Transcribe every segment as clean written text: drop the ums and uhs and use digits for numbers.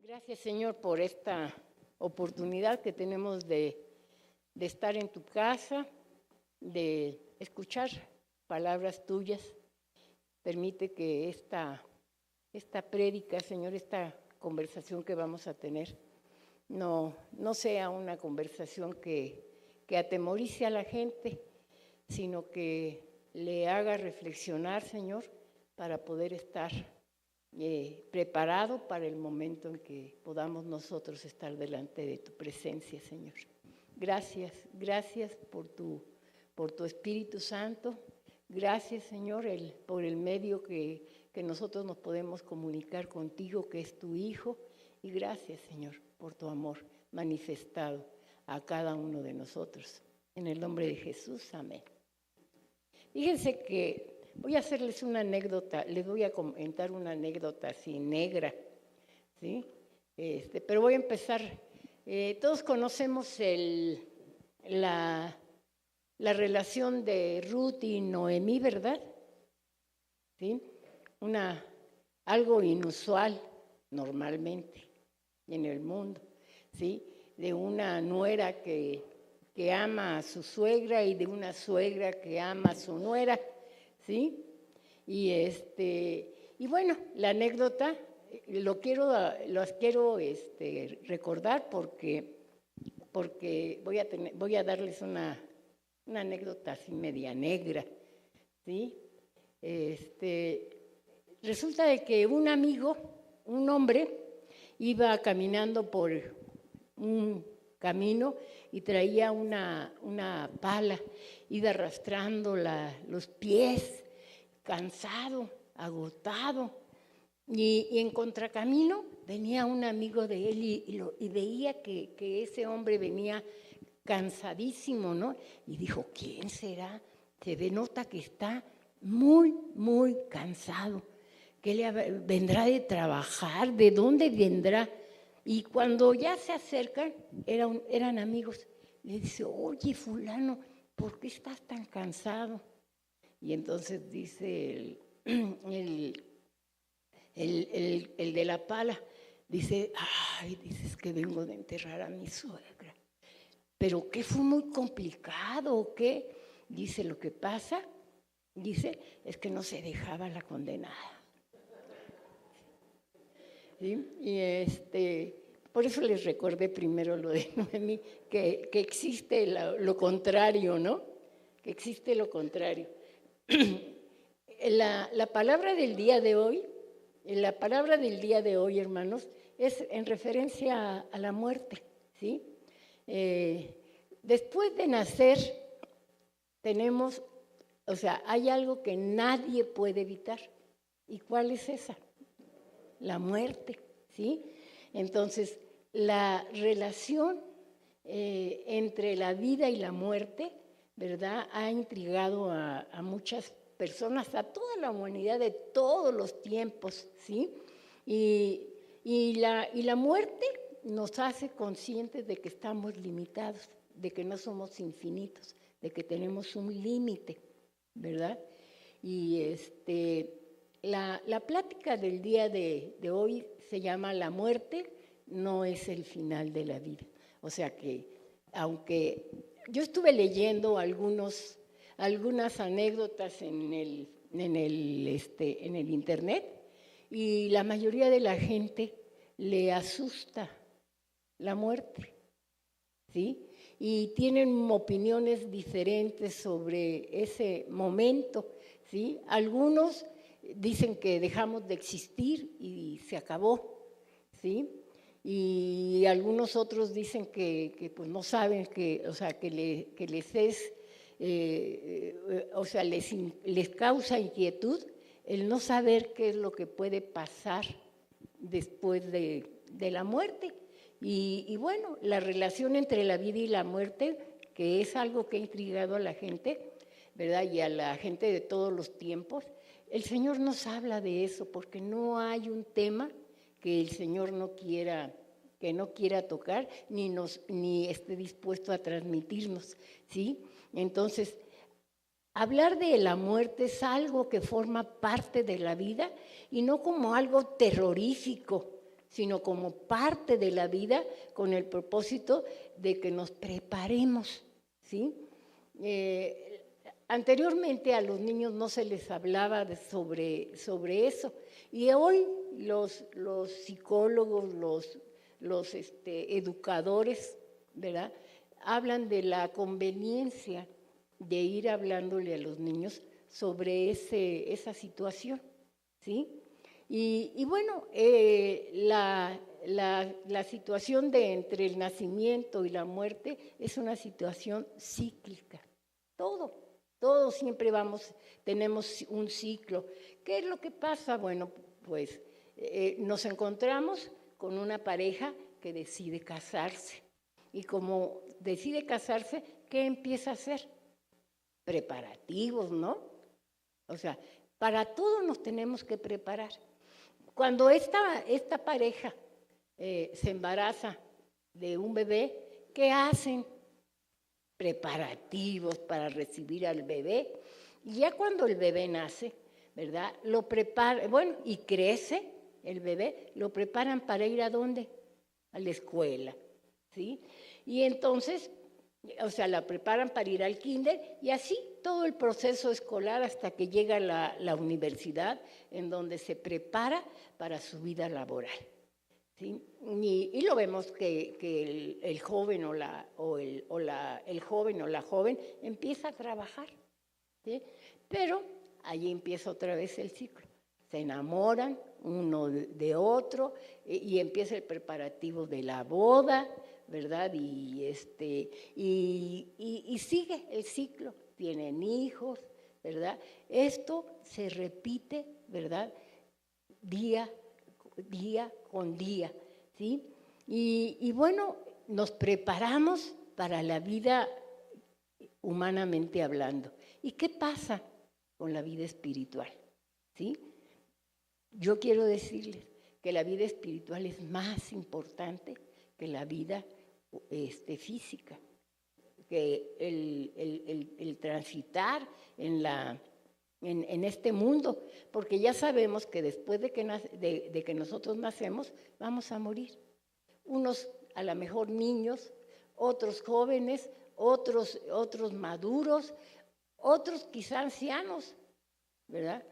Gracias, Señor, por esta oportunidad que tenemos de estar en tu casa, de escuchar palabras tuyas. Permite que esta prédica, Señor, esta conversación que vamos a tener, no sea una conversación que atemorice a la gente, sino que le haga reflexionar, Señor, para poder estar preparado para el momento en que podamos nosotros estar delante de tu presencia, Señor. Gracias por tu Espíritu Santo. Gracias, Señor, por el medio que nosotros nos podemos comunicar contigo, que es tu Hijo. Y gracias, Señor, por tu amor manifestado a cada uno de nosotros. En el nombre de Jesús, amén. Fíjense que voy a hacerles una anécdota, les voy a comentar una anécdota así negra, ¿sí? Pero voy a empezar. Todos conocemos la relación de Ruth y Noemí, ¿verdad? ¿Sí? Algo inusual normalmente en el mundo, ¿sí? De una nuera que ama a su suegra y de una suegra que ama a su nuera, ¿sí? Y bueno, la anécdota las quiero recordar porque voy a darles una anécdota así media negra, ¿sí? Resulta de que un amigo, un hombre, iba caminando por un camino y traía una pala, iba arrastrando los pies, cansado, agotado, y en contracamino venía un amigo de él y veía que ese hombre venía cansadísimo, ¿no? Y dijo, ¿quién será? Nota que está muy, muy cansado. ¿Qué vendrá de trabajar? ¿De dónde vendrá? Y cuando ya se acercan, eran amigos. Le dice, oye, fulano, ¿por qué estás tan cansado? Y entonces dice el de la pala, dice, es que vengo de enterrar a mi suegra. ¿Pero qué fue muy complicado o qué? Dice, lo que pasa, es que no se dejaba la condenada. ¿Sí? Y por eso les recordé primero lo de Noemí, que existe lo contrario, ¿no? Que existe lo contrario. La palabra del día de hoy, hermanos, es en referencia a la muerte, ¿sí? Después de nacer hay algo que nadie puede evitar. ¿Y cuál es esa? La muerte, ¿sí? Entonces, la relación entre la vida y la muerte, ¿verdad?, ha intrigado a muchas personas, a toda la humanidad de todos los tiempos, ¿sí? Y la muerte nos hace conscientes de que estamos limitados, de que no somos infinitos, de que tenemos un límite, ¿verdad? Y la plática del día de hoy se llama La muerte no es el final de la vida. O sea que, aunque yo estuve leyendo algunas anécdotas en el internet, y la mayoría de la gente le asusta la muerte, ¿sí? Y tienen opiniones diferentes sobre ese momento, ¿sí? Algunos dicen que dejamos de existir y se acabó, ¿sí? Y algunos otros dicen que pues no saben, que les causa inquietud el no saber qué es lo que puede pasar después de la muerte. Y bueno, la relación entre la vida y la muerte, que es algo que ha intrigado a la gente, ¿verdad? Y a la gente de todos los tiempos. El Señor nos habla de eso porque no hay un tema que el Señor no quiera tocar ni esté dispuesto a transmitirnos, ¿sí? Entonces, hablar de la muerte es algo que forma parte de la vida y no como algo terrorífico, sino como parte de la vida con el propósito de que nos preparemos, ¿sí? Anteriormente a los niños no se les hablaba sobre eso, y hoy los psicólogos, los educadores, ¿verdad?, hablan de la conveniencia de ir hablándole a los niños sobre esa situación, ¿sí? Y bueno, la situación de entre el nacimiento y la muerte es una situación cíclica. Todo siempre tenemos un ciclo. ¿Qué es lo que pasa? Bueno, pues nos encontramos con una pareja que decide casarse. Y como decide casarse, ¿qué empieza a hacer? Preparativos, ¿no? O sea, para todo nos tenemos que preparar. Cuando esta pareja se embaraza de un bebé, ¿qué hacen? Preparativos para recibir al bebé. Y ya cuando el bebé nace, ¿verdad?, lo preparan, bueno, y crece el bebé, lo preparan para ir ¿a dónde? A la escuela, ¿sí? Y entonces, o sea, la preparan para ir al kinder y así todo el proceso escolar hasta que llega la universidad, en donde se prepara para su vida laboral, ¿sí? Y lo vemos que el joven el joven o la joven empieza a trabajar, ¿sí? Pero allí empieza otra vez el ciclo. Se enamoran uno de otro y empieza el preparativo de la boda, ¿verdad? Y sigue el ciclo. Tienen hijos, ¿verdad? Esto se repite, ¿verdad?, día con día, ¿sí? Y bueno, nos preparamos para la vida humanamente hablando. ¿Y qué pasa con la vida espiritual? ¿Sí? Yo quiero decirles que la vida espiritual es más importante que la vida física, que el transitar en este mundo, porque ya sabemos que después de que nosotros nacemos, vamos a morir. Unos a lo mejor niños, otros jóvenes, otros maduros, otros quizá ancianos, ¿verdad?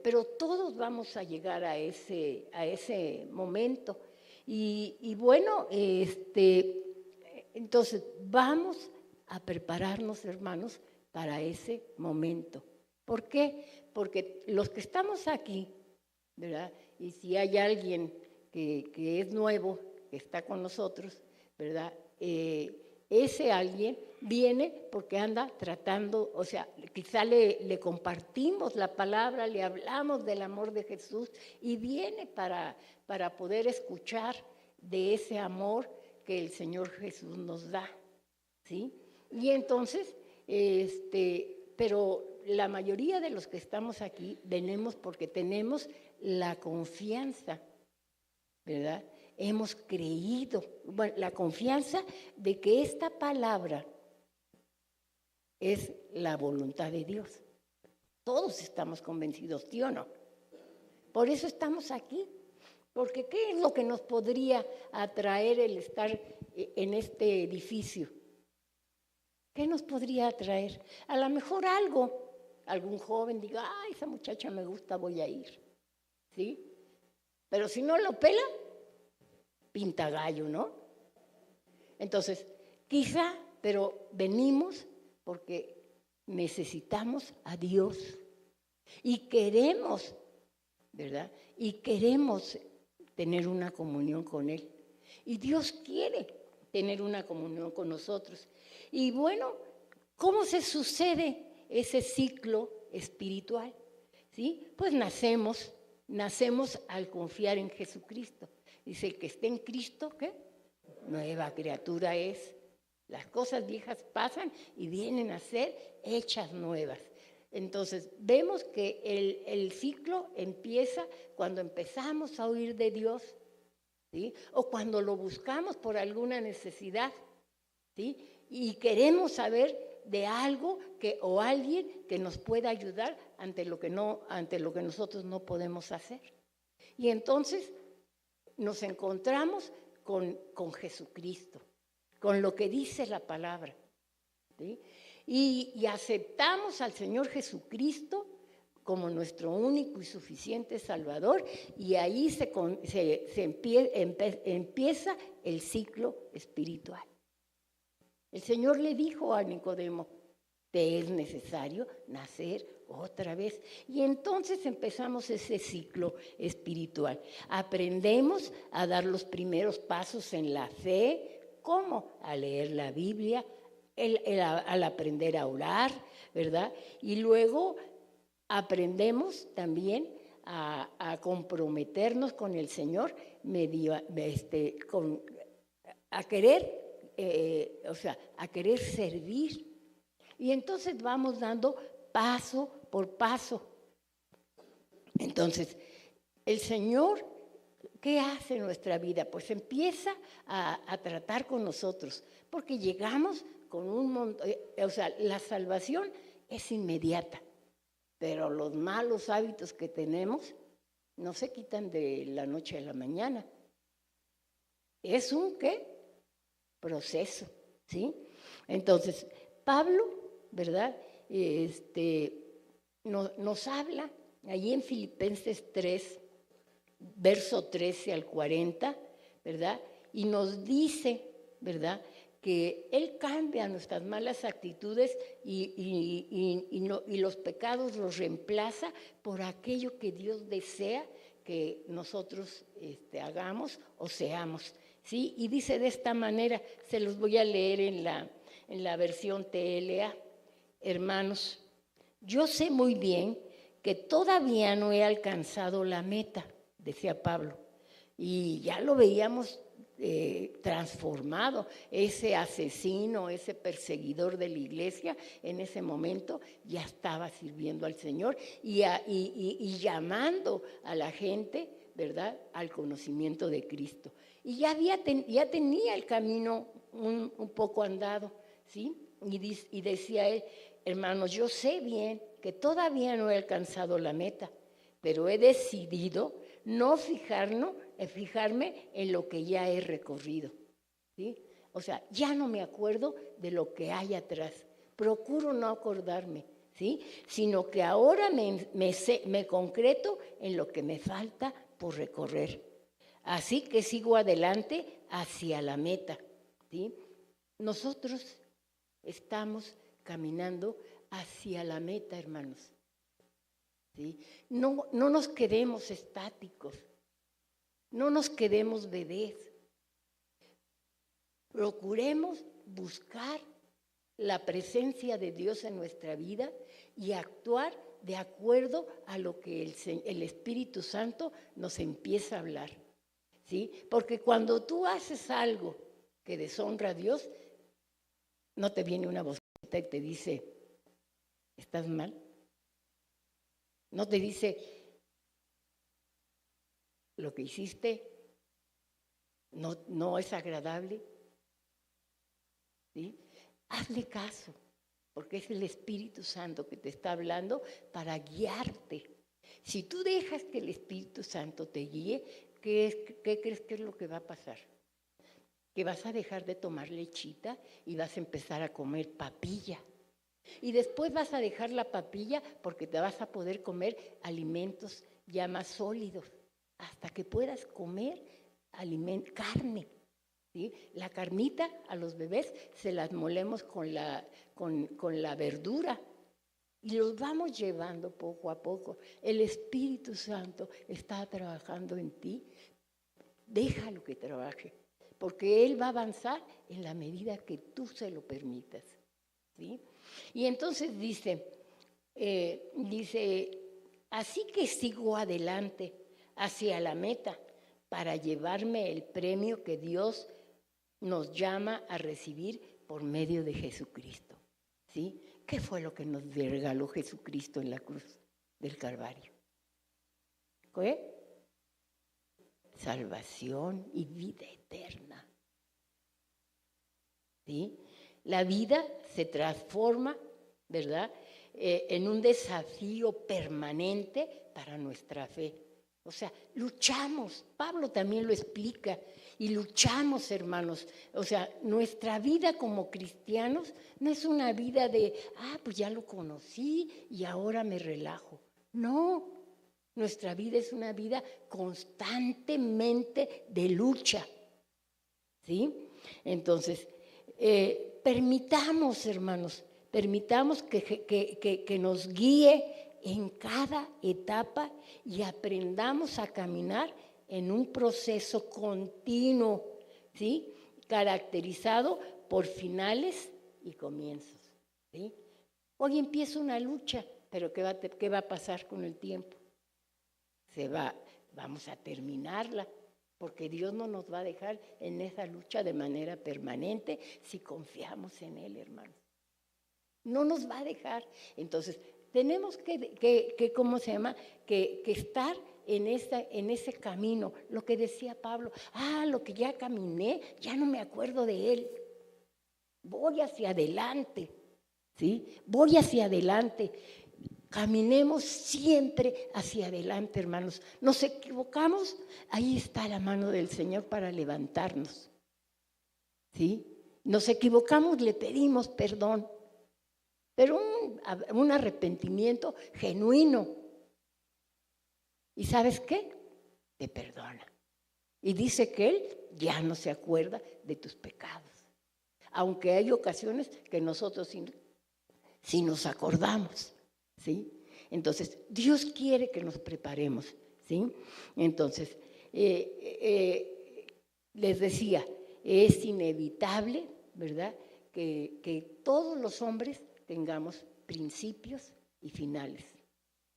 Pero todos vamos a llegar a ese momento. Y bueno, entonces vamos a prepararnos, hermanos, para ese momento. ¿Por qué? Porque los que estamos aquí, ¿verdad? Y si hay alguien que es nuevo, que está con nosotros, ¿verdad? Ese alguien viene porque anda tratando, o sea, quizá le compartimos la palabra, le hablamos del amor de Jesús y viene para poder escuchar de ese amor que el Señor Jesús nos da, ¿sí? Y entonces, pero la mayoría de los que estamos aquí venimos porque tenemos la confianza, ¿verdad? Hemos creído, bueno, la confianza de que esta palabra es la voluntad de Dios. Todos estamos convencidos, ¿sí o no? Por eso estamos aquí, porque ¿qué es lo que nos podría atraer el estar en este edificio? ¿Qué nos podría atraer? A lo mejor algún joven diga, esa muchacha me gusta, voy a ir, ¿sí? Pero si no lo pela, pinta gallo, ¿no? Entonces, quizá, pero venimos porque necesitamos a Dios y queremos, ¿verdad? Y queremos tener una comunión con Él. Y Dios quiere tener una comunión con nosotros. Y bueno, ¿cómo se sucede ese ciclo espiritual? ¿Sí? Pues nacemos al confiar en Jesucristo. Dice, el que esté en Cristo, ¿qué? Nueva criatura es. Las cosas viejas pasan y vienen a ser hechas nuevas. Entonces, vemos que el ciclo empieza cuando empezamos a oír de Dios, ¿sí? O cuando lo buscamos por alguna necesidad, ¿sí? Y queremos saber de algo o alguien que nos pueda ayudar ante lo que nosotros no podemos hacer. Y entonces nos encontramos con Jesucristo, con lo que dice la palabra, ¿sí? Y aceptamos al Señor Jesucristo como nuestro único y suficiente Salvador, y ahí empieza el ciclo espiritual. El Señor le dijo a Nicodemo: te es necesario nacer otra vez. Y entonces empezamos ese ciclo espiritual. Aprendemos a dar los primeros pasos en la fe, ¿cómo? A leer la Biblia, al aprender a orar, ¿verdad? Y luego aprendemos también a comprometernos con el Señor, a querer servir. Y entonces vamos dando paso por paso. Entonces, el Señor, ¿qué hace en nuestra vida? Pues empieza a tratar con nosotros, porque llegamos con un montón, la salvación es inmediata, pero los malos hábitos que tenemos no se quitan de la noche a la mañana. Es un proceso, ¿sí? Entonces, Pablo, ¿verdad? Nos habla allí en Filipenses 3, verso 13 al 40, ¿verdad? Y nos dice, ¿verdad?, que Él cambia nuestras malas actitudes y los pecados los reemplaza por aquello que Dios desea que nosotros hagamos o seamos, ¿sí? Y dice de esta manera, se los voy a leer en la versión TLA. Hermanos, yo sé muy bien que todavía no he alcanzado la meta, decía Pablo, y ya lo veíamos transformado, ese asesino, ese perseguidor de la iglesia, en ese momento ya estaba sirviendo al Señor y llamando a la gente, ¿verdad?, al conocimiento de Cristo. Y ya tenía el camino un poco andado, ¿sí? Y decía él: hermanos, yo sé bien que todavía no he alcanzado la meta, pero he decidido no fijarme en lo que ya he recorrido, ¿sí? O sea, ya no me acuerdo de lo que hay atrás. Procuro no acordarme, ¿sí? Sino que ahora me concreto en lo que me falta por recorrer. Así que sigo adelante hacia la meta, ¿sí? Nosotros estamos caminando hacia la meta, hermanos, ¿sí? No nos quedemos estáticos, no nos quedemos bebés. Procuremos buscar la presencia de Dios en nuestra vida y actuar de acuerdo a lo que el Espíritu Santo nos empieza a hablar, ¿sí? Porque cuando tú haces algo que deshonra a Dios, no te viene una vocecita y te dice: ¿estás mal? No te dice: lo que hiciste no es agradable, ¿sí? Hazle caso, porque es el Espíritu Santo que te está hablando para guiarte. Si tú dejas que el Espíritu Santo te guíe, ¿qué crees que es lo que va a pasar? Que vas a dejar de tomar lechita y vas a empezar a comer papilla. Y después vas a dejar la papilla porque te vas a poder comer alimentos ya más sólidos, hasta que puedas comer carne, ¿sí? La carnita a los bebés se las molemos con la verdura y los vamos llevando poco a poco. El Espíritu Santo está trabajando en ti. Déjalo que trabaje, porque Él va a avanzar en la medida que tú se lo permitas, ¿sí? Y entonces dice, así que sigo adelante hacia la meta para llevarme el premio que Dios nos llama a recibir por medio de Jesucristo, ¿sí? ¿Qué fue lo que nos regaló Jesucristo en la cruz del Calvario? ¿Qué? Salvación y vida eterna, ¿sí? La vida se transforma, ¿verdad?, en un desafío permanente para nuestra fe. O sea, luchamos. Pablo también lo explica. Y luchamos, hermanos. O sea, nuestra vida como cristianos no es una vida de, pues ya lo conocí y ahora me relajo. No, nuestra vida es una vida constantemente de lucha. ¿Sí? Entonces, permitamos, hermanos, permitamos que nos guíe en cada etapa y aprendamos a caminar en un proceso continuo, ¿sí? Caracterizado por finales y comienzos, ¿sí? Hoy empieza una lucha, pero ¿qué va a pasar con el tiempo? Vamos a terminarla, porque Dios no nos va a dejar en esa lucha de manera permanente si confiamos en Él, hermanos. No nos va a dejar. Entonces, tenemos que ¿cómo se llama? Que estar en ese camino. Lo que decía Pablo, lo que ya caminé, ya no me acuerdo de él. Voy hacia adelante, ¿sí? Voy hacia adelante. Caminemos siempre hacia adelante, hermanos. Nos equivocamos, ahí está la mano del Señor para levantarnos, ¿sí? Nos equivocamos, le pedimos perdón, pero un arrepentimiento genuino. ¿Y sabes qué? Te perdona. Y dice que Él ya no se acuerda de tus pecados. Aunque hay ocasiones que nosotros sí nos acordamos, ¿sí? Entonces, Dios quiere que nos preparemos, ¿sí? Entonces, les decía, es inevitable, ¿verdad?, que todos los hombres tengamos principios y finales,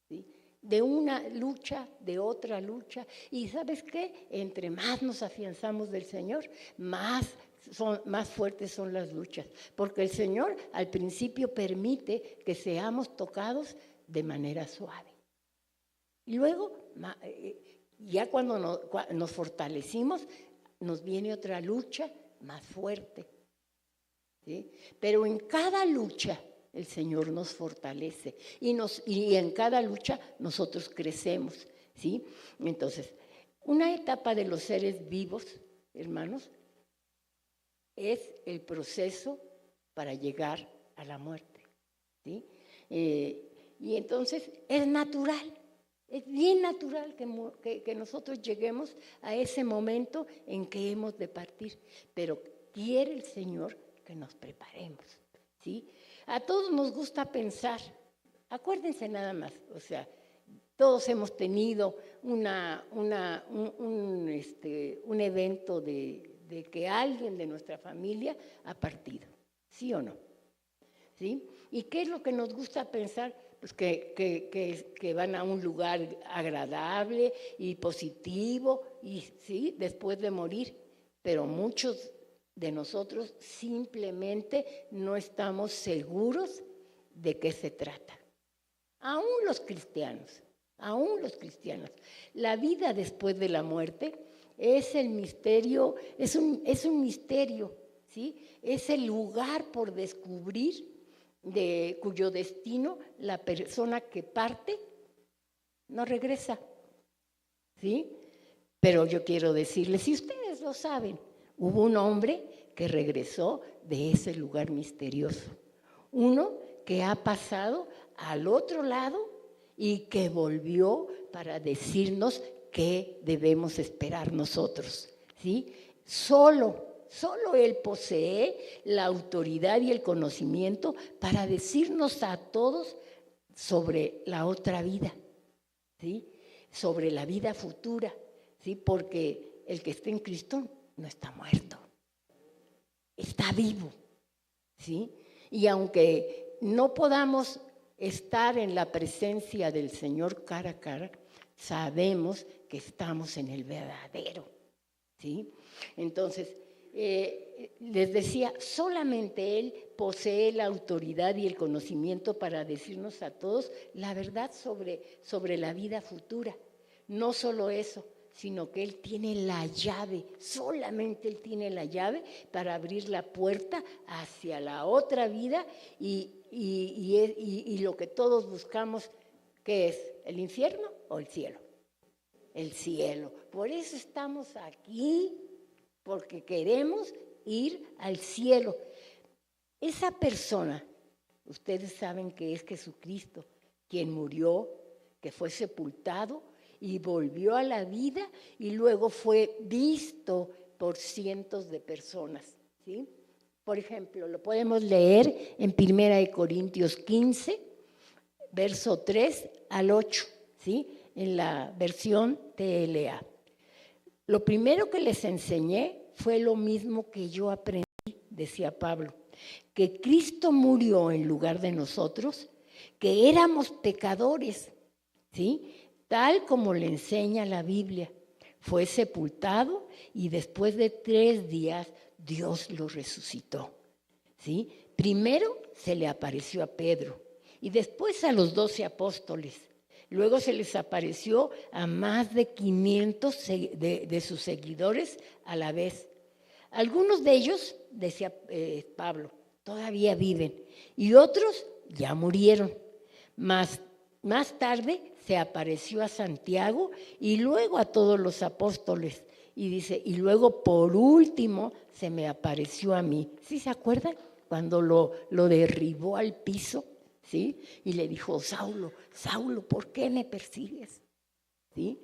¿sí? De una lucha, de otra lucha. Y ¿sabes qué? Entre más nos afianzamos del Señor, más fuertes son las luchas. Porque el Señor al principio permite que seamos tocados de manera suave. Y luego, ya cuando nos fortalecimos, nos viene otra lucha más fuerte, ¿sí? Pero en cada lucha el Señor nos fortalece y en cada lucha nosotros crecemos, ¿sí? Entonces, una etapa de los seres vivos, hermanos, es el proceso para llegar a la muerte, ¿sí? Y entonces es natural, es bien natural que nosotros lleguemos a ese momento en que hemos de partir, pero quiere el Señor que nos preparemos, ¿sí? A todos nos gusta pensar, acuérdense nada más, o sea, todos hemos tenido un evento de que alguien de nuestra familia ha partido, ¿sí o no? ¿Sí? ¿Y qué es lo que nos gusta pensar? Pues que van a un lugar agradable y positivo, y sí, después de morir, pero muchos de nosotros simplemente no estamos seguros de qué se trata. Aún los cristianos. La vida después de la muerte es el misterio, es un misterio, ¿sí? Es el lugar por descubrir cuyo destino la persona que parte no regresa, ¿sí? Pero yo quiero decirles, si ustedes lo saben, hubo un hombre que regresó de ese lugar misterioso. Uno que ha pasado al otro lado y que volvió para decirnos qué debemos esperar nosotros, ¿sí? Solo Él posee la autoridad y el conocimiento para decirnos a todos sobre la otra vida, ¿sí? Sobre la vida futura, ¿sí? Porque el que está en Cristo no está muerto, está vivo, ¿sí? Y aunque no podamos estar en la presencia del Señor cara a cara, sabemos que estamos en el verdadero, ¿sí? Entonces, les decía, solamente Él posee la autoridad y el conocimiento para decirnos a todos la verdad sobre la vida futura. No solo eso, sino que Él tiene la llave, solamente Él tiene la llave para abrir la puerta hacia la otra vida y lo que todos buscamos, ¿qué es? ¿El infierno o el cielo? el cielo. Por eso estamos aquí, porque queremos ir al cielo. Esa persona, ustedes saben que es Jesucristo, quien murió, que fue sepultado y volvió a la vida y luego fue visto por cientos de personas, ¿sí? Por ejemplo, lo podemos leer en 1 Corintios 15, verso 3 al 8, ¿sí? En la versión TLA. Lo primero que les enseñé fue lo mismo que yo aprendí, decía Pablo, que Cristo murió en lugar de nosotros, que éramos pecadores, ¿sí? Tal como le enseña la Biblia. Fue sepultado y después de 3 días Dios lo resucitó, ¿sí? Primero se le apareció a Pedro y después a los 12 apóstoles. Luego se les apareció a más de 500 de sus seguidores a la vez. Algunos de ellos, decía Pablo, todavía viven y otros ya murieron. Más tarde se apareció a Santiago y luego a todos los apóstoles. Y dice, y luego por último se me apareció a mí. ¿Sí se acuerdan? Cuando lo derribó al piso, ¿sí? Y le dijo, Saulo, Saulo, ¿por qué me persigues? ¿Sí?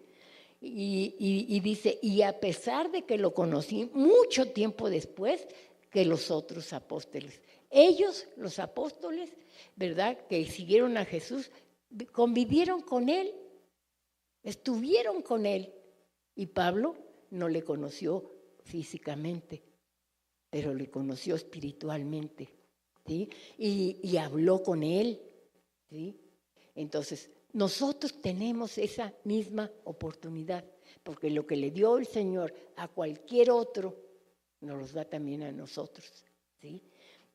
Y dice, y a pesar de que lo conocí mucho tiempo después que los otros apóstoles. Ellos, los apóstoles, ¿verdad? Que siguieron a Jesús, convivieron con él, estuvieron con él. Y Pablo no le conoció físicamente, pero le conoció espiritualmente, ¿sí? Y habló con él, ¿sí? Entonces, nosotros tenemos esa misma oportunidad, porque lo que le dio el Señor a cualquier otro, nos los da también a nosotros, ¿sí?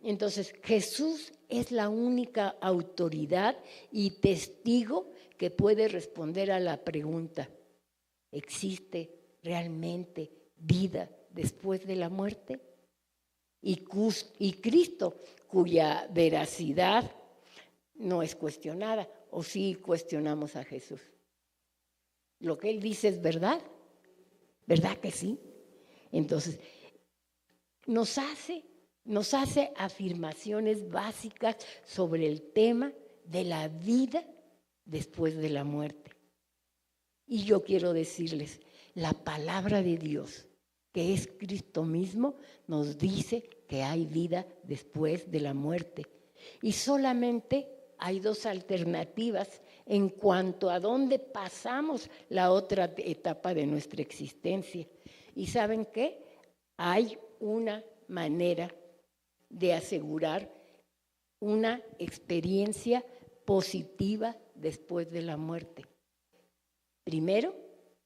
Entonces, Jesús es la única autoridad y testigo que puede responder a la pregunta, ¿existe realmente vida después de la muerte? Y Cristo, cuya veracidad no es cuestionada, o sí cuestionamos a Jesús. Lo que Él dice es verdad, ¿verdad que sí? Entonces, nos hace afirmaciones básicas sobre el tema de la vida después de la muerte. Y yo quiero decirles, la palabra de Dios, que es Cristo mismo, nos dice que hay vida después de la muerte. Y solamente hay 2 alternativas en cuanto a dónde pasamos la otra etapa de nuestra existencia. ¿Y saben qué? Hay una manera de asegurar una experiencia positiva después de la muerte. Primero,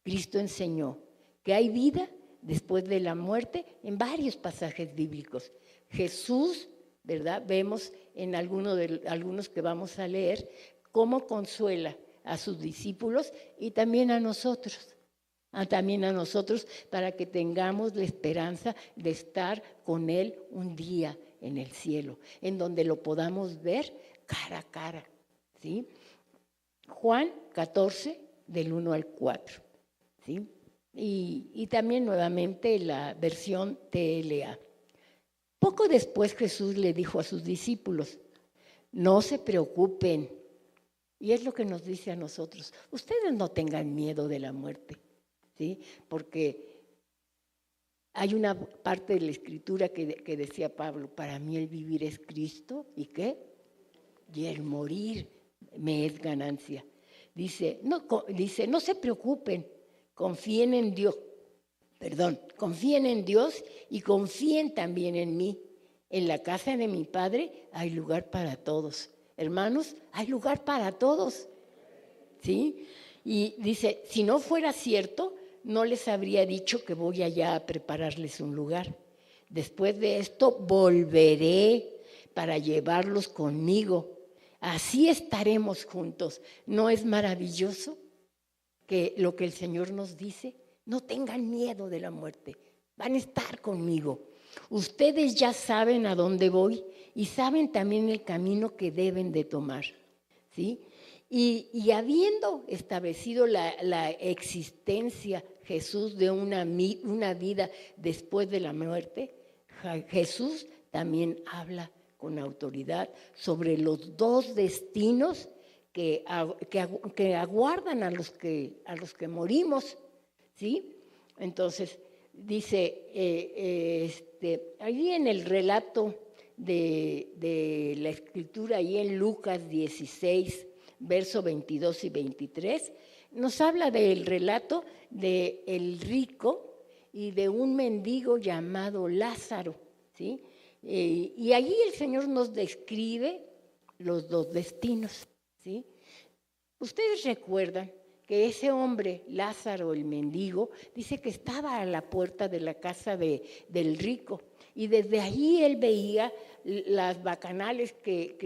Cristo enseñó que hay vida después de la muerte en varios pasajes bíblicos. Jesús, ¿verdad? Vemos en algunos que vamos a leer cómo consuela a sus discípulos y también a nosotros. Para que tengamos la esperanza de estar con Él un día en el cielo, en donde lo podamos ver cara a cara, ¿sí? Juan 14, del 1 al 4, ¿sí? Y también nuevamente la versión TLA. Poco después Jesús le dijo a sus discípulos, no se preocupen, y es lo que nos dice a nosotros, ustedes no tengan miedo de la muerte, ¿sí? Porque hay una parte de la Escritura que decía Pablo, para mí el vivir es Cristo, ¿y qué? Y el morir me es ganancia. Dice, no se preocupen, confíen en Dios y confíen también en mí. En la casa de mi Padre hay lugar para todos. Hermanos, hay lugar para todos, ¿sí? Y dice, si no fuera cierto, no les habría dicho que voy allá a prepararles un lugar. Después de esto volveré para llevarlos conmigo. Así estaremos juntos. ¿No es maravilloso que lo que el Señor nos dice? No tengan miedo de la muerte, van a estar conmigo. Ustedes ya saben a dónde voy y saben también el camino que deben de tomar, ¿sí? Y habiendo establecido la existencia Jesús de una vida después de la muerte, Jesús también habla con autoridad sobre los dos destinos que aguardan a los que morimos, ¿sí? Entonces, dice, ahí en el relato de la Escritura, ahí en Lucas 16, versos 22 y 23, nos habla del relato del rico y de un mendigo llamado Lázaro, ¿sí? Y allí el Señor nos describe los dos destinos, ¿sí? Ustedes recuerdan que ese hombre, Lázaro, el mendigo, dice que estaba a la puerta de la casa del rico, y desde allí él veía las bacanales que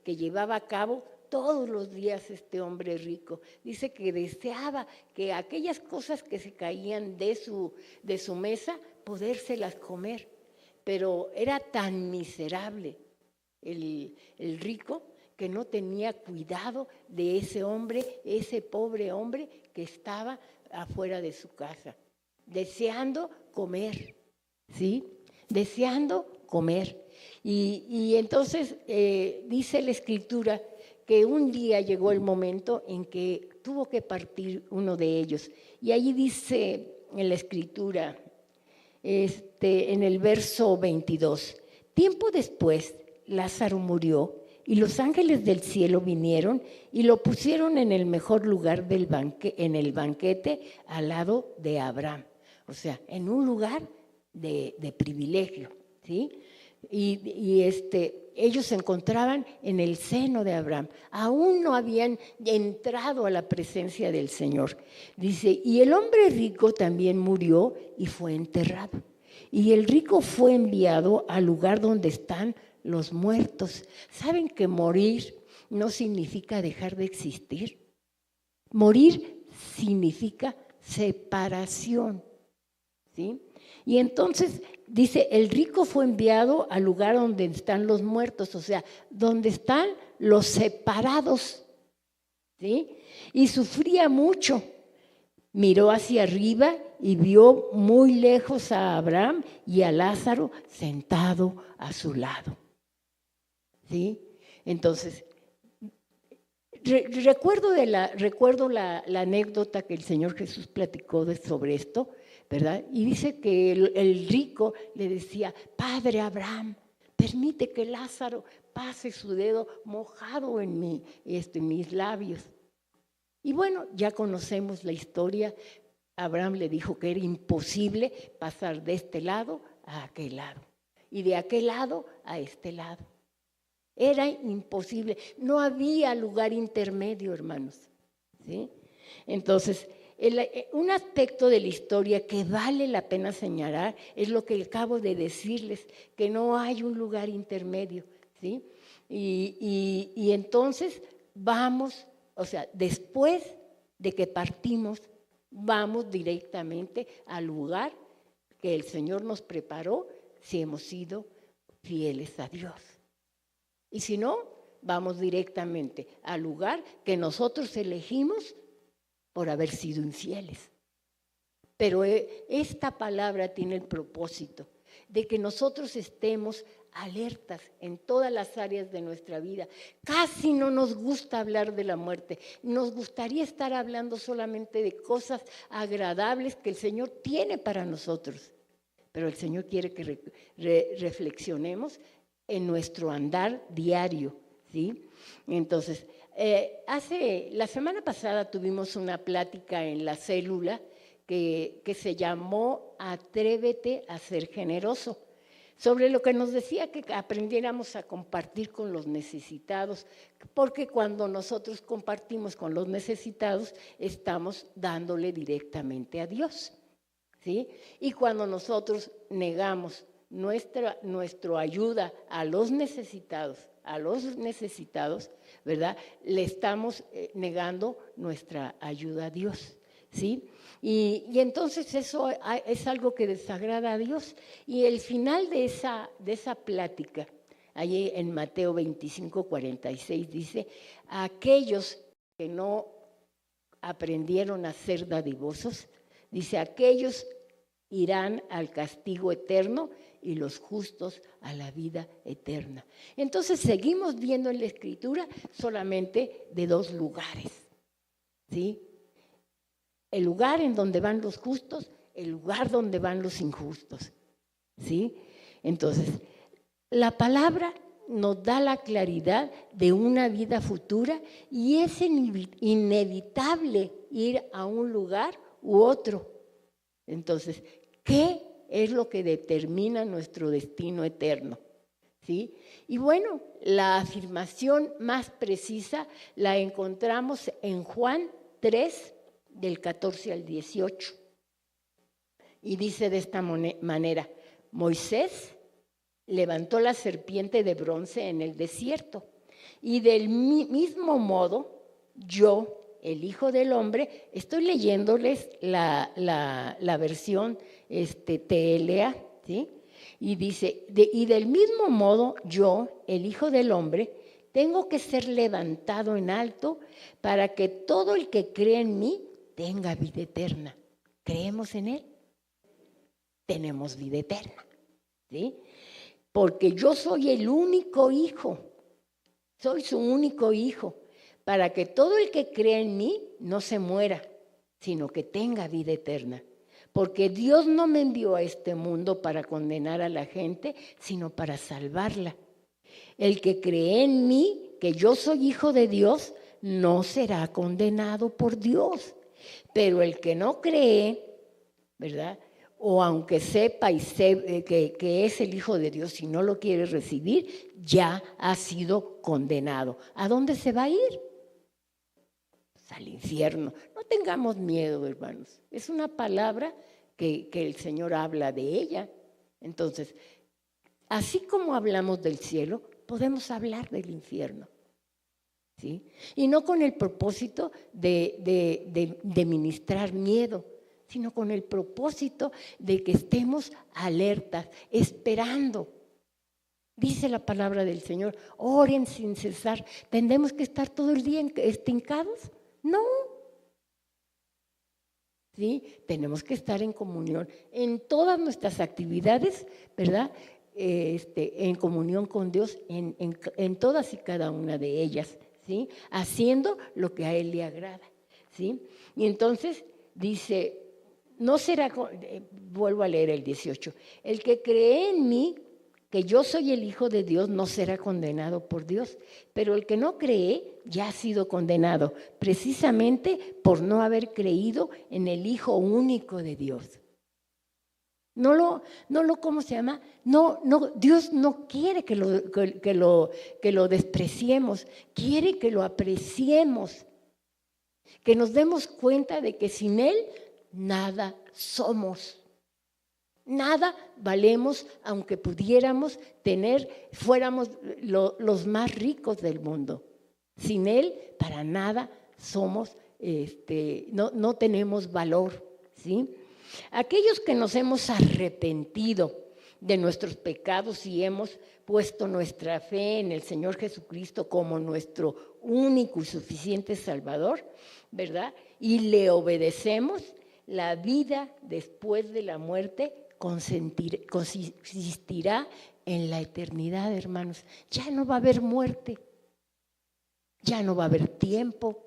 llevaba a cabo todos los días este hombre rico. Dice que deseaba que aquellas cosas que se caían de su mesa, podérselas comer, pero era tan miserable el rico que no tenía cuidado de ese hombre, ese pobre hombre que estaba afuera de su casa, deseando comer, ¿sí? Deseando comer. Y entonces dice la Escritura que un día llegó el momento en que tuvo que partir uno de ellos. Y allí dice en la Escritura, en el verso 22, tiempo después Lázaro murió y los ángeles del cielo vinieron y lo pusieron en el mejor lugar en el banquete al lado de Abraham. O sea, en un lugar de privilegio, ¿sí? Y ellos se encontraban en el seno de Abraham. Aún no habían entrado a la presencia del Señor. Dice, y el hombre rico también murió y fue enterrado. Y el rico fue enviado al lugar donde están los muertos. ¿Saben que morir no significa dejar de existir? Morir significa separación, ¿sí? Y entonces dice, el rico fue enviado al lugar donde están los muertos, o sea, donde están los separados, ¿sí? Y sufría mucho. Miró hacia arriba y vio muy lejos a Abraham y a Lázaro sentado a su lado, ¿sí? Entonces, recuerdo la anécdota que el Señor Jesús platicó sobre esto, ¿verdad? Y dice que el rico le decía, Padre Abraham, permite que Lázaro pase su dedo mojado en mis labios. Y bueno, ya conocemos la historia. Abraham le dijo que era imposible pasar de este lado a aquel lado y de aquel lado a este lado. Era imposible, no había lugar intermedio, hermanos, ¿sí? Entonces, un aspecto de la historia que vale la pena señalar es lo que acabo de decirles, que no hay un lugar intermedio, ¿sí? Y entonces vamos, o sea, después de que partimos, vamos directamente al lugar que el Señor nos preparó si hemos sido fieles a Dios. Y si no, vamos directamente al lugar que nosotros elegimos por haber sido infieles. Pero esta palabra tiene el propósito de que nosotros estemos alertas en todas las áreas de nuestra vida. Casi no nos gusta hablar de la muerte. Nos gustaría estar hablando solamente de cosas agradables que el Señor tiene para nosotros. Pero el Señor quiere que reflexionemos en nuestro andar diario, ¿sí? Entonces, la semana pasada tuvimos una plática en la célula que se llamó Atrévete a ser generoso, sobre lo que nos decía que aprendiéramos a compartir con los necesitados, porque cuando nosotros compartimos con los necesitados, estamos dándole directamente a Dios, ¿sí? Y cuando nosotros negamos nuestra ayuda a los necesitados, ¿verdad? Le estamos negando nuestra ayuda a Dios, ¿sí? Y entonces eso es algo que desagrada a Dios. Y el final de esa plática Allí en Mateo 25:46 dice, a aquellos que no aprendieron a ser dadivosos, dice, aquellos irán al castigo eterno y los justos a la vida eterna. Entonces seguimos viendo en la Escritura solamente de dos lugares, ¿sí? El lugar en donde van los justos, el lugar donde van los injustos, ¿sí? Entonces, la palabra nos da la claridad de una vida futura y es inevitable ir a un lugar u otro. Entonces, ¿qué es lo que determina nuestro destino eterno? ¿Sí? Y bueno, la afirmación más precisa la encontramos en Juan 3, del 14 al 18. Y dice de esta manera, Moisés levantó la serpiente de bronce en el desierto. Y del mismo modo, yo, el Hijo del Hombre, estoy leyéndoles la versión TLA, ¿sí? Y dice, y del mismo modo, yo, el Hijo del Hombre, tengo que ser levantado en alto para que todo el que cree en mí tenga vida eterna. ¿Creemos en Él? Tenemos vida eterna, ¿sí? Porque yo soy el único hijo, soy su único hijo, para que todo el que crea en mí no se muera, sino que tenga vida eterna. Porque Dios no me envió a este mundo para condenar a la gente, sino para salvarla. El que cree en mí, que yo soy hijo de Dios, no será condenado por Dios. Pero el que no cree, ¿verdad?, o aunque sepa y que es el Hijo de Dios y no lo quiere recibir, ya ha sido condenado. ¿A dónde se va a ir? Pues al infierno. No tengamos miedo, hermanos. Es una palabra que el Señor habla de ella. Entonces, así como hablamos del cielo, podemos hablar del infierno, ¿sí? Y no con el propósito de ministrar miedo, sino con el propósito de que estemos alertas, esperando. Dice la palabra del Señor, oren sin cesar. ¿Tendremos que estar todo el día hincados? No. ¿Sí? Tenemos que estar en comunión en todas nuestras actividades, ¿verdad? En comunión con Dios en todas y cada una de ellas, ¿sí? Haciendo lo que a Él le agrada, ¿sí? Y entonces dice, no será, vuelvo a leer el 18, el que cree en mí, que yo soy el Hijo de Dios, no será condenado por Dios, pero el que no cree ya ha sido condenado, precisamente por no haber creído en el Hijo único de Dios. ¿Cómo se llama? No, Dios no quiere que lo despreciemos, quiere que lo apreciemos, que nos demos cuenta de que sin Él nada somos. Nada valemos, aunque pudiéramos fuéramos los más ricos del mundo. Sin Él, para nada somos, no tenemos valor, ¿sí? Aquellos que nos hemos arrepentido de nuestros pecados y hemos puesto nuestra fe en el Señor Jesucristo como nuestro único y suficiente Salvador, ¿verdad? Y le obedecemos, la vida después de la muerte consistirá en la eternidad, hermanos. Ya no va a haber muerte, ya no va a haber tiempo.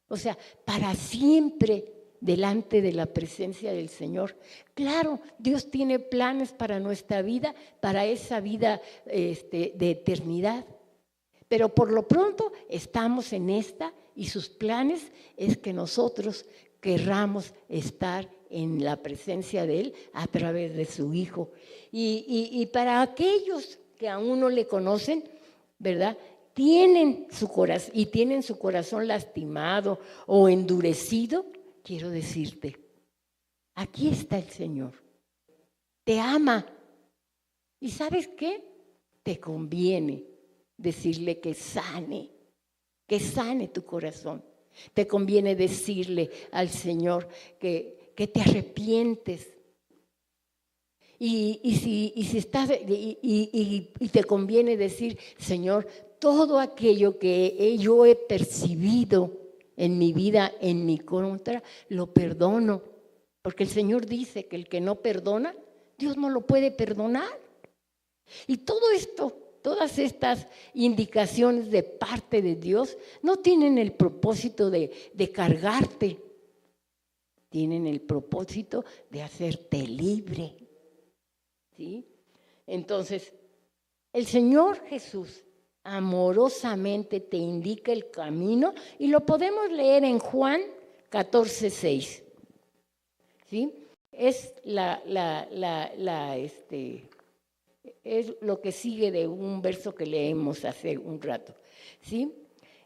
O sea, para siempre delante de la presencia del Señor. Claro, Dios tiene planes para nuestra vida, para esa vida de eternidad. Pero por lo pronto estamos en esta y sus planes es que nosotros querramos estar en la presencia de Él a través de su Hijo. Y para aquellos que aún no le conocen, ¿verdad?, tienen su corazón lastimado o endurecido, quiero decirte, aquí está el Señor. Te ama. ¿Y sabes qué? Te conviene decirle que sane tu corazón. Te conviene decirle al Señor que te arrepientes Y si estás, y te conviene decir, Señor, todo aquello que yo he percibido en mi vida, en mi contra, lo perdono. Porque el Señor dice que el que no perdona, Dios no lo puede perdonar. Y todo esto, todas estas indicaciones de parte de Dios, no tienen el propósito de cargarte, tienen el propósito de hacerte libre. ¿Sí? Entonces, el Señor Jesús amorosamente te indica el camino y lo podemos leer en Juan 14:6. ¿Sí? Es es lo que sigue de un verso que leemos hace un rato. ¿Sí?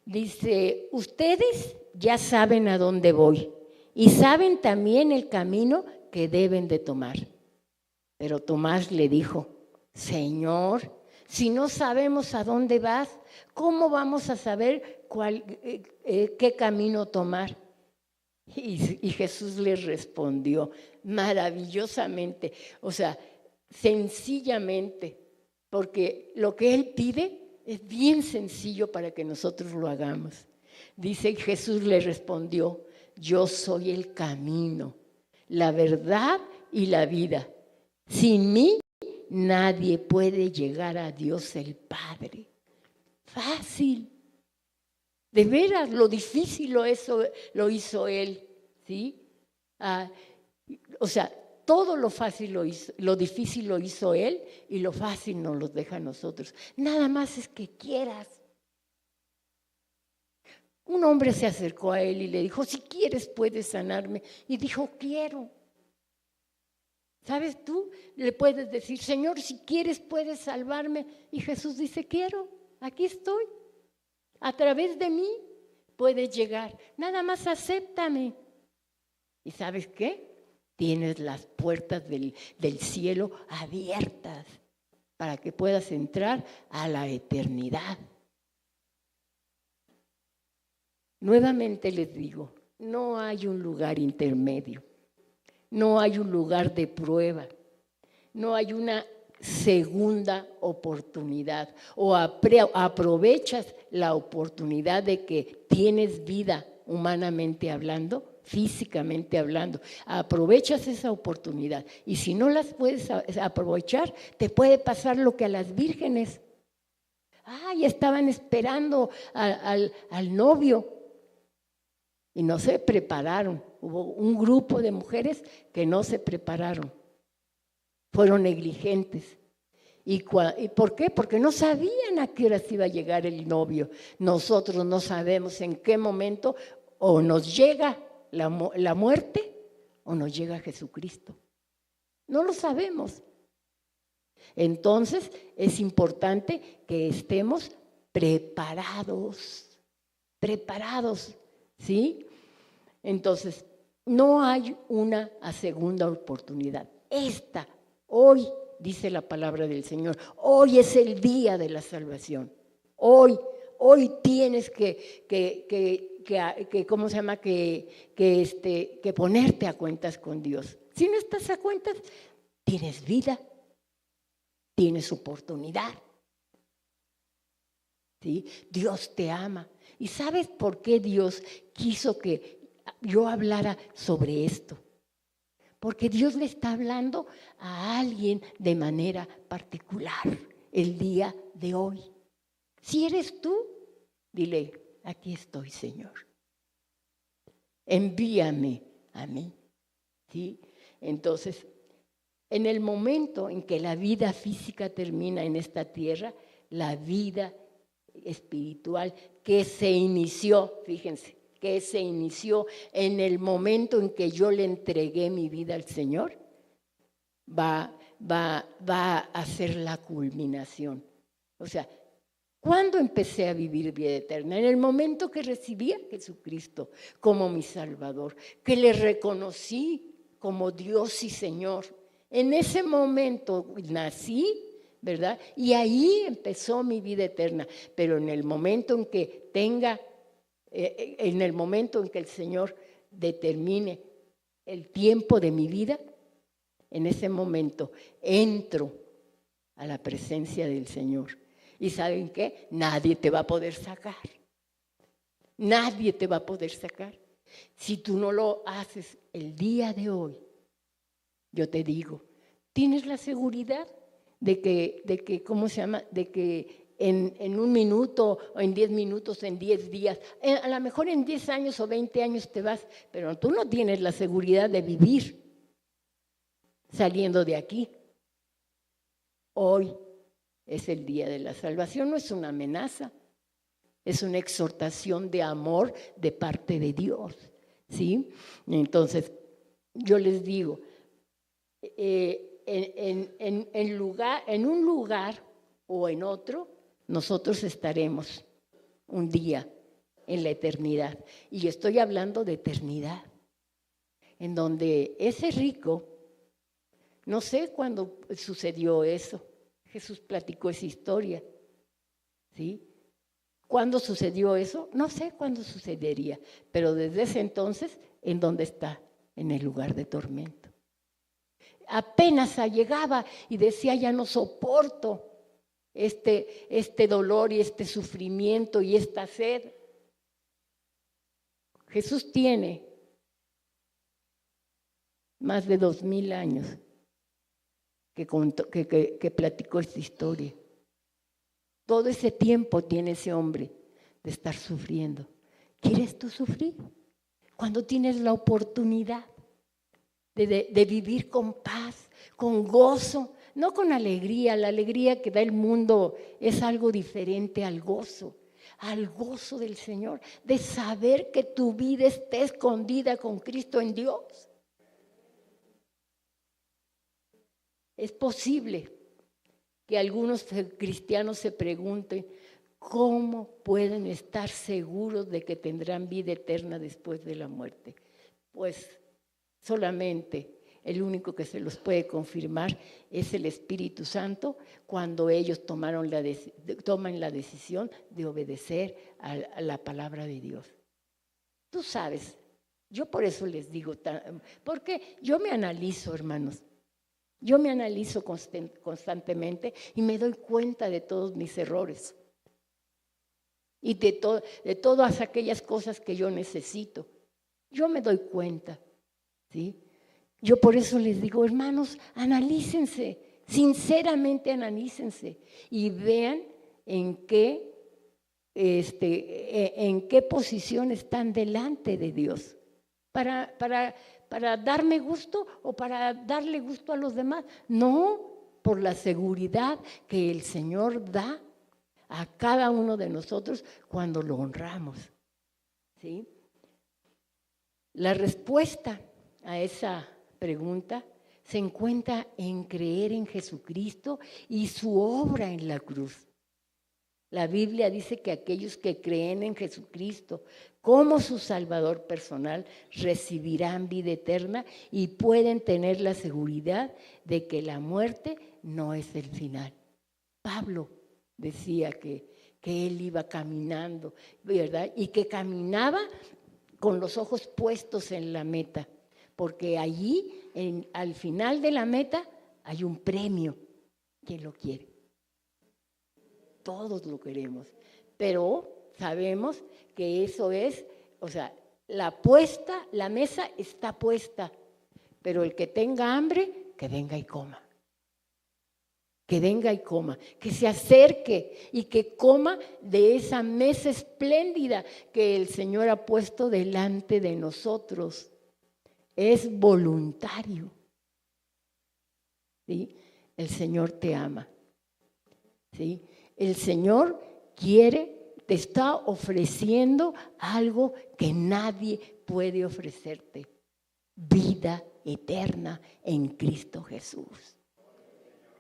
Dice, ustedes ya saben a dónde voy y saben también el camino que deben de tomar. Pero Tomás le dijo, Señor, si no sabemos a dónde vas, ¿cómo vamos a saber qué camino tomar? Y Jesús le respondió maravillosamente, o sea, sencillamente, porque lo que Él pide es bien sencillo para que nosotros lo hagamos. Dice, Jesús le respondió, yo soy el camino, la verdad y la vida. Sin mí, nadie puede llegar a Dios el Padre. Fácil. De veras, lo difícil lo hizo Él, ¿sí? O sea, todo lo fácil lo hizo, lo difícil lo hizo Él y lo fácil nos lo deja a nosotros. Nada más es que quieras. Un hombre se acercó a Él y le dijo, si quieres puedes sanarme. Y dijo, quiero. ¿Sabes tú? Le puedes decir, Señor, si quieres puedes salvarme. Y Jesús dice, quiero, aquí estoy. A través de mí puedes llegar. Nada más acéptame. ¿Y sabes qué? Tienes las puertas del cielo abiertas para que puedas entrar a la eternidad. Nuevamente les digo, no hay un lugar intermedio. No hay un lugar de prueba, no hay una segunda oportunidad o aprovechas la oportunidad de que tienes vida humanamente hablando, físicamente hablando, aprovechas esa oportunidad y si no las puedes aprovechar, te puede pasar lo que a las vírgenes. Y estaban esperando al novio y no se prepararon. Hubo un grupo de mujeres que no se prepararon, fueron negligentes. ¿Y por qué? Porque no sabían a qué horas iba a llegar el novio. Nosotros no sabemos en qué momento o nos llega la muerte o nos llega Jesucristo. No lo sabemos. Entonces es importante que estemos preparados, ¿sí? Entonces, no hay una segunda oportunidad. Hoy, dice la palabra del Señor, hoy es el día de la salvación. Hoy tienes ¿cómo se llama? Que ponerte a cuentas con Dios. Si no estás a cuentas, tienes vida, tienes oportunidad. ¿Sí? Dios te ama. ¿Y sabes por qué Dios quiso que yo hablara sobre esto? Porque Dios le está hablando a alguien de manera particular el día de hoy. Si eres tú, dile, aquí estoy, Señor. Envíame a mí. ¿Sí? Entonces, en el momento en que la vida física termina en esta tierra, la vida espiritual que se inició, fíjense, que se inició en el momento en que yo le entregué mi vida al Señor, va a ser la culminación. O sea, ¿cuándo empecé a vivir vida eterna? En el momento que recibí a Jesucristo como mi Salvador, que le reconocí como Dios y Señor. En ese momento nací, ¿verdad? Y ahí empezó mi vida eterna. Pero en el momento en que en el momento en que el Señor determine el tiempo de mi vida, en ese momento entro a la presencia del Señor. ¿Y saben qué? Nadie te va a poder sacar. Nadie te va a poder sacar. Si tú no lo haces el día de hoy, yo te digo, tienes la seguridad de que ¿cómo se llama? De que en 1 minuto, o en 10 minutos, en 10 días, a lo mejor en 10 años o 20 años te vas, pero tú no tienes la seguridad de vivir saliendo de aquí. Hoy es el día de la salvación, no es una amenaza, es una exhortación de amor de parte de Dios, ¿sí? Entonces, yo les digo, en un lugar o en otro, nosotros estaremos un día en la eternidad. Y estoy hablando de eternidad, en donde ese rico, no sé cuándo sucedió eso, Jesús platicó esa historia, ¿sí? ¿Cuándo sucedió eso? No sé cuándo sucedería, pero desde ese entonces, ¿en dónde está? En el lugar de tormento. Apenas llegaba y decía, ya no soporto este dolor y este sufrimiento y esta sed. Jesús tiene más de 2000 años que platicó esta historia. Todo ese tiempo tiene ese hombre de estar sufriendo. ¿Quieres tú sufrir? Cuando tienes la oportunidad de vivir con paz, con gozo, no con alegría. La alegría que da el mundo es algo diferente al gozo del Señor, de saber que tu vida está escondida con Cristo en Dios. Es posible que algunos cristianos se pregunten cómo pueden estar seguros de que tendrán vida eterna después de la muerte. Pues solamente el único que se los puede confirmar es el Espíritu Santo cuando ellos toman la decisión de obedecer a la palabra de Dios. Tú sabes, yo por eso les digo, porque yo me analizo, hermanos. Yo me analizo constantemente y me doy cuenta de todos mis errores y de todas aquellas cosas que yo necesito. Yo me doy cuenta, ¿sí? Yo por eso les digo, hermanos, analícense, sinceramente analícense y vean en qué posición están delante de Dios. Para darme gusto o para darle gusto a los demás. No, por la seguridad que el Señor da a cada uno de nosotros cuando lo honramos, ¿sí? La respuesta a esa pregunta se encuentra en creer en Jesucristo y su obra en la cruz. La Biblia dice que aquellos que creen en Jesucristo como su Salvador personal recibirán vida eterna y pueden tener la seguridad de que la muerte no es el final. Pablo decía que él iba caminando, ¿verdad? Y que caminaba con los ojos puestos en la meta, porque allí, al final de la meta, hay un premio. ¿Quién lo quiere? Todos lo queremos, pero sabemos que eso es, o sea, la mesa está puesta, pero el que tenga hambre, que venga y coma. Que venga y coma, que se acerque y que coma de esa mesa espléndida que el Señor ha puesto delante de nosotros. Es voluntario, ¿sí? El Señor te ama, ¿sí? El Señor te está ofreciendo algo que nadie puede ofrecerte: vida eterna en Cristo Jesús.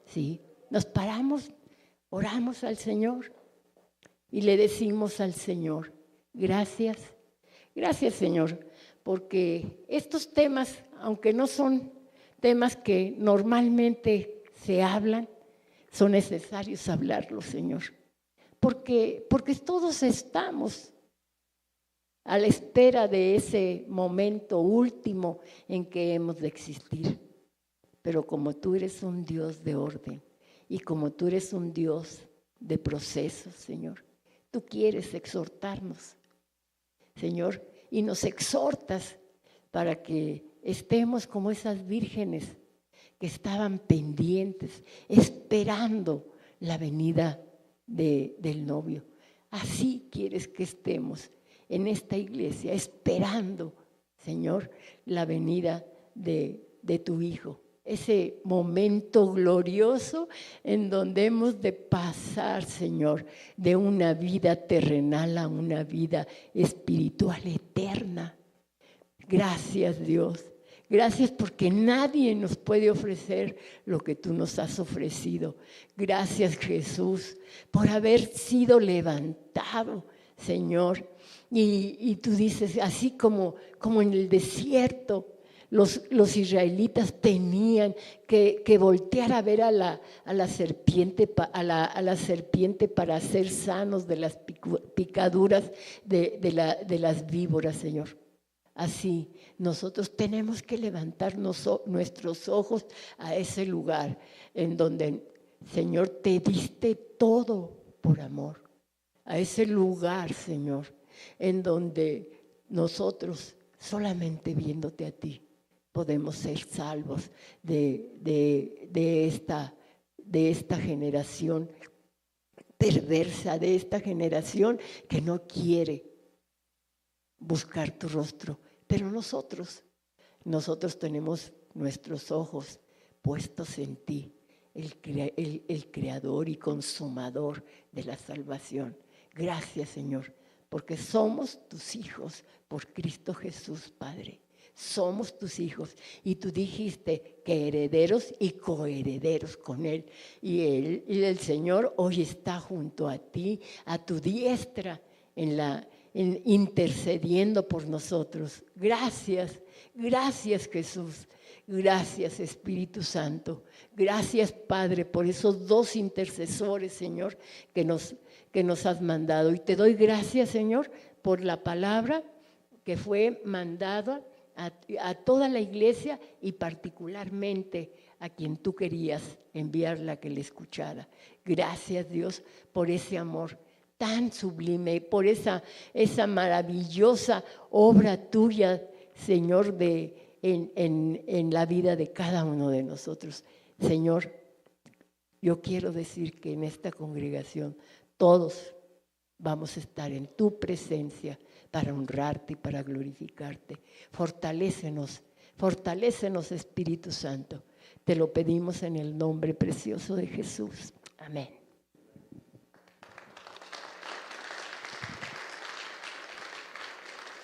¿Sí? Nos paramos, oramos al Señor y le decimos al Señor, gracias, Señor, porque estos temas, aunque no son temas que normalmente se hablan, son necesarios hablarlos, Señor, porque todos estamos a la espera de ese momento último en que hemos de existir. pero como tú eres un Dios de orden y como tú eres un Dios de procesos, Señor, tú quieres exhortarnos, Señor, y nos exhortas para que estemos como esas vírgenes que estaban pendientes, esperando la venida del novio. Así quieres que estemos en esta iglesia, esperando, Señor, la venida de tu Hijo. Ese momento glorioso en donde hemos de pasar, Señor, de una vida terrenal a una vida espiritual eterna. Gracias, Dios. Gracias porque nadie nos puede ofrecer lo que tú nos has ofrecido. Gracias, Jesús, por haber sido levantado, Señor. Y tú dices, así como en el desierto, los israelitas tenían que voltear a ver a la serpiente para ser sanos de las picaduras de las víboras, Señor. Así, nosotros tenemos que levantar nuestros ojos a ese lugar en donde, Señor, te diste todo por amor. A ese lugar, Señor, en donde nosotros, solamente viéndote a ti, podemos ser salvos de esta generación perversa, de esta generación que no quiere buscar tu rostro. Pero nosotros tenemos nuestros ojos puestos en ti, el creador y consumador de la salvación. Gracias, Señor, porque somos tus hijos por Cristo Jesús, Padre. Somos tus hijos y tú dijiste que herederos y coherederos con Él. Y el Señor hoy está junto a ti, a tu diestra, intercediendo por nosotros. Gracias, gracias, Jesús. Gracias, Espíritu Santo. Gracias, Padre, por esos 2 intercesores, Señor, que nos has mandado. Y te doy gracias, Señor, por la palabra que fue mandada a toda la iglesia y particularmente a quien tú querías enviarla que le escuchara. Gracias, Dios, por ese amor tan sublime, por esa maravillosa obra tuya, Señor, en la vida de cada uno de nosotros. Señor, yo quiero decir que en esta congregación todos vamos a estar en tu presencia para honrarte y para glorificarte. Fortalécenos, Espíritu Santo. Te lo pedimos en el nombre precioso de Jesús. Amén.